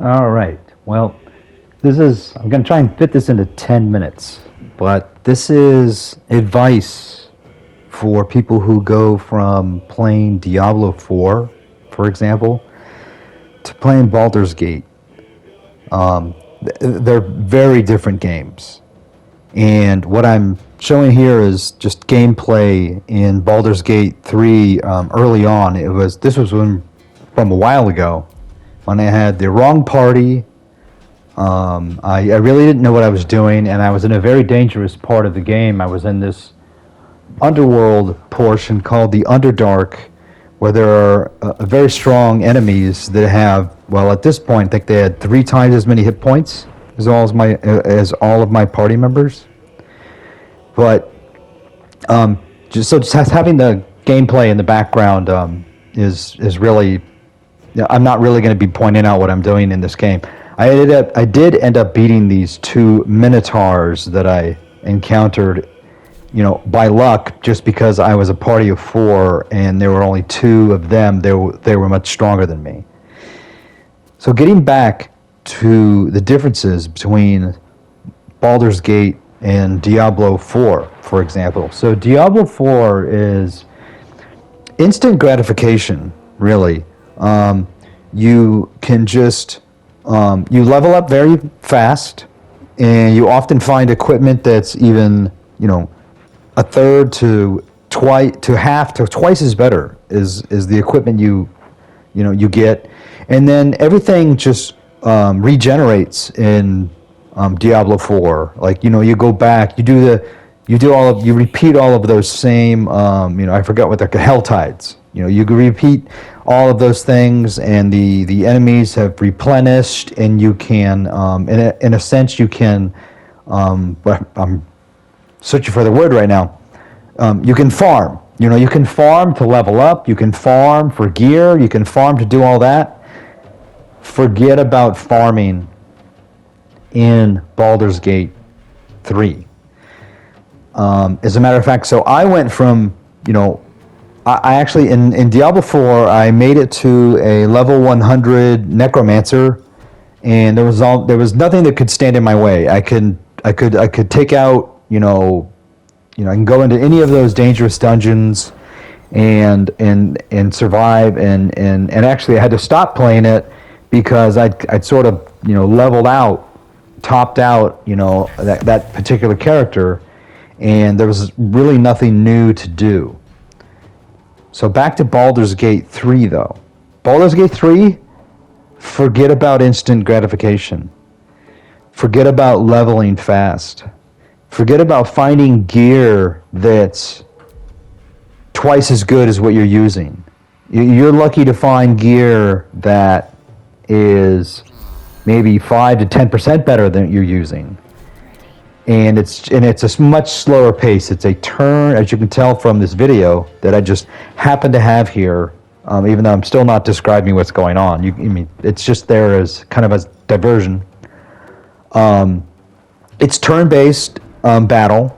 All right. Well, I'm going to try and fit this into 10 minutes, but this is advice for people who go from playing Diablo 4, for example, to playing Baldur's Gate. Um, they're very different games. And what I'm showing here is just gameplay in Baldur's Gate 3 early on. This was from a while ago when I had the wrong party. I really didn't know what I was doing, and I was in a very dangerous part of the game. I was in this underworld portion called the Underdark, where there are very strong enemies that have, well, at this point, I think they had 3 times as many hit points as all of my party members. But just having the gameplay in the background is really. I'm not really going to be pointing out what I'm doing in this game. I did end up beating these 2 minotaurs that I encountered, by luck, just because I was a party of 4 and there were only 2 of them. They were much stronger than me. So getting back to the differences between Baldur's Gate and Diablo 4, for example. So Diablo 4 is instant gratification, really. You can just you level up very fast, and you often find equipment that's even a third to half to twice as better is the equipment you get, and then everything just regenerates in Diablo 4. Like you go back, you repeat all of those same I forgot what they're hell tides. You repeat all of those things, and the enemies have replenished, and you can in a sense you can I'm searching for the word right now. You can farm. You can farm to level up. You can farm for gear. You can farm to do all that. Forget about farming in Baldur's Gate 3. As a matter of fact, so I went from, I actually, in Diablo 4, I made it to a level 100 Necromancer, and there was nothing that could stand in my way. I could take out, I can go into any of those dangerous dungeons and survive, and actually I had to stop playing it because I'd sort of, leveled out, topped out, that particular character, and there was really nothing new to do. So back to Baldur's Gate 3, though. Baldur's Gate 3, forget about instant gratification. Forget about leveling fast. Forget about finding gear that's twice as good as what you're using. You're lucky to find gear that is maybe 5 to 10% better than you're using. And it's a much slower pace. It's a turn, as you can tell from this video that I just happen to have here, even though I'm still not describing what's going on. It's just there as kind of a diversion. It's turn-based battle,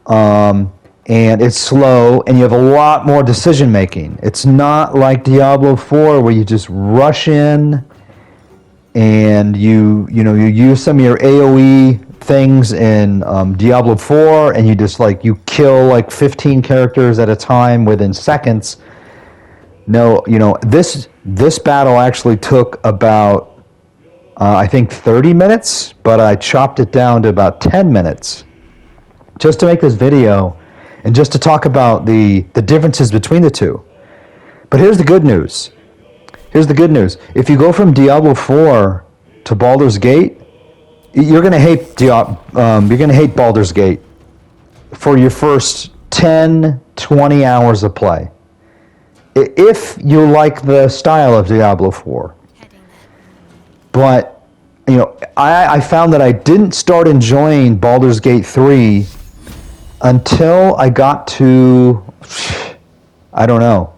and it's slow, and you have a lot more decision making. It's not like Diablo 4 where you just rush in and you use some of your AoE things in Diablo 4, and you just you kill 15 characters at a time within seconds. No, this battle actually took about I think 30 minutes, but I chopped it down to about 10 minutes just to make this video and just to talk about the differences between the two. But here's the good news. If you go from Diablo 4 to Baldur's Gate, you're going to hate Baldur's Gate for your first 10, 20 hours of play. If you like the style of Diablo 4. But, I found that I didn't start enjoying Baldur's Gate 3 until I got to, I don't know,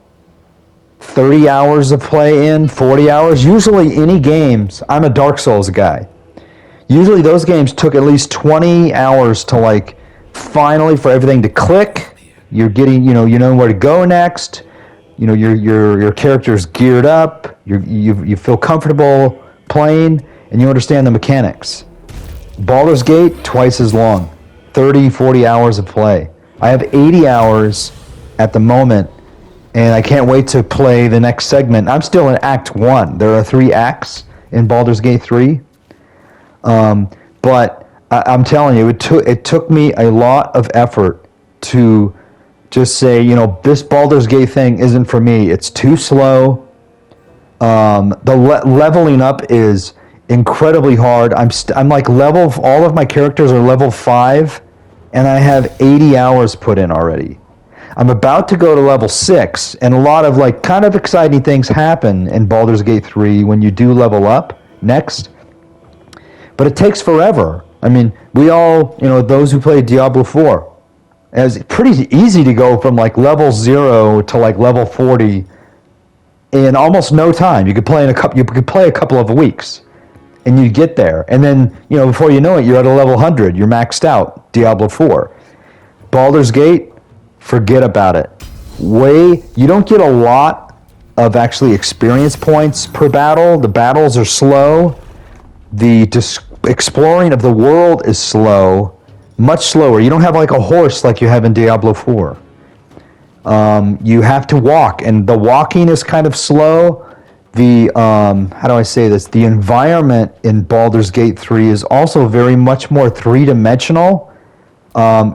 30 hours of play in, 40 hours. Usually any games, I'm a Dark Souls guy. Usually those games took at least 20 hours to finally for everything to click. You're getting, you know where to go next. Your character's geared up. You feel comfortable playing and you understand the mechanics. Baldur's Gate, twice as long. 30, 40 hours of play. I have 80 hours at the moment, and I can't wait to play the next segment. I'm still in Act 1. There are 3 acts in Baldur's Gate 3. But I'm telling you, it took me a lot of effort to just say, this Baldur's Gate thing isn't for me. It's too slow. Leveling up is incredibly hard. I'm like all of my characters are level 5, and I have 80 hours put in already. I'm about to go to level 6, and a lot of like kind of exciting things happen in Baldur's Gate 3 when you do level up next. But it takes forever. I mean, we all, those who play Diablo 4, it's pretty easy to go from like level 0 to like level 40 in almost no time. You could play a couple of weeks, and you get there. And then, before you know it, you're at a level 100. You're maxed out, Diablo 4. Baldur's Gate, forget about it. You don't get a lot of actually experience points per battle. The battles are slow. The exploring of the world is slow, much slower. You don't have like a horse like you have in Diablo 4. You have to walk, and the walking is kind of slow. The how do I say this? The environment in Baldur's Gate 3 is also very much more three-dimensional.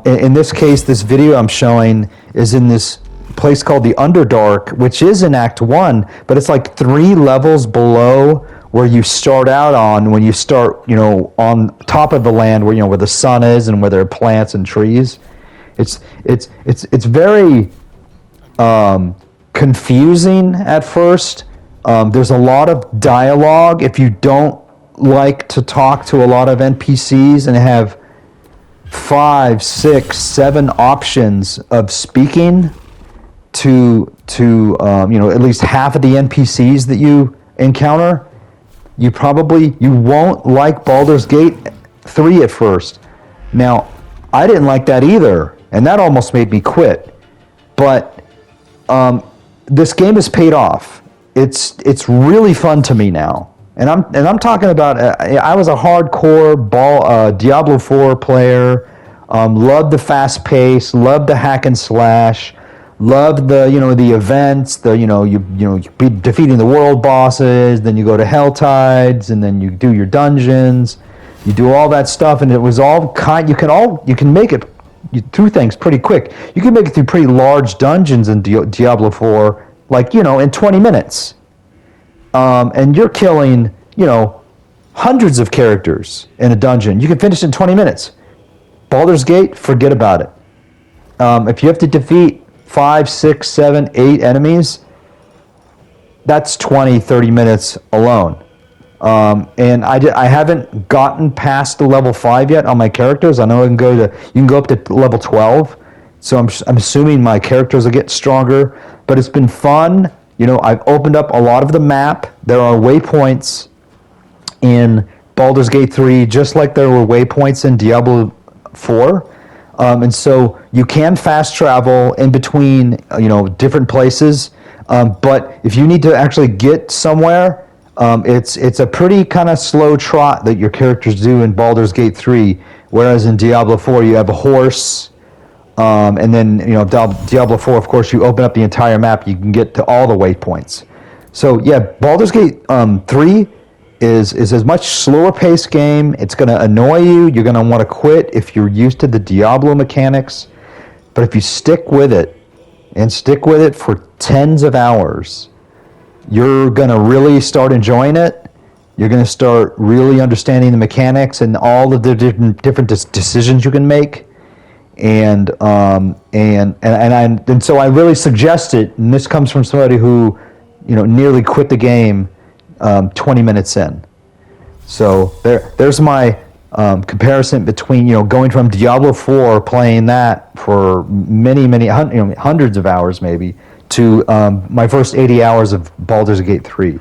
In this case, this video I'm showing is in this place called the Underdark, which is in Act 1, but it's like 3 levels below where you start out on when you start, on top of the land where the sun is and where there are plants and trees. It's very confusing at first. There's a lot of dialogue. If you don't like to talk to a lot of NPCs and have 5, 6, 7 options of speaking to at least half of the NPCs that you encounter, you won't like Baldur's Gate 3 at first. Now, I didn't like that either, and that almost made me quit. But this game has paid off. It's really fun to me now, and I'm talking about. I was a hardcore Diablo 4 player. Loved the fast pace. Loved the hack and slash. Loved the events. You be defeating the world bosses. Then you go to Helltides, and then you do your dungeons. You do all that stuff, and it was all you can make it through things pretty quick. You can make it through pretty large dungeons in Diablo 4, like in 20 minutes. And you're killing hundreds of characters in a dungeon. You can finish in 20 minutes. Baldur's Gate, forget about it. If you have to defeat 5, 6, 7, 8 enemies, that's 20, 30 minutes alone. And I haven't gotten past the level 5 yet on my characters. I know you can go up to level 12. So I'm assuming my characters will get stronger. But it's been fun. I've opened up a lot of the map. There are waypoints in Baldur's Gate 3, just like there were waypoints in Diablo 4. And so you can fast travel in between, different places. But if you need to actually get somewhere, it's a pretty kind of slow trot that your characters do in Baldur's Gate 3. Whereas in Diablo 4, you have a horse. And then, Diablo 4, of course, you open up the entire map. You can get to all the waypoints. So, yeah, Baldur's Gate 3 is a much slower paced game. It's going to annoy you. You're going to want to quit if you're used to the Diablo mechanics. But if you stick with it, and stick with it for tens of hours, you're going to really start enjoying it. You're going to start really understanding the mechanics and all of the different decisions you can make. And so I really suggest it, and this comes from somebody who, nearly quit the game 20 minutes in. So there's my comparison between going from Diablo 4, playing that for many hundreds of hours maybe, to my first 80 hours of Baldur's Gate 3.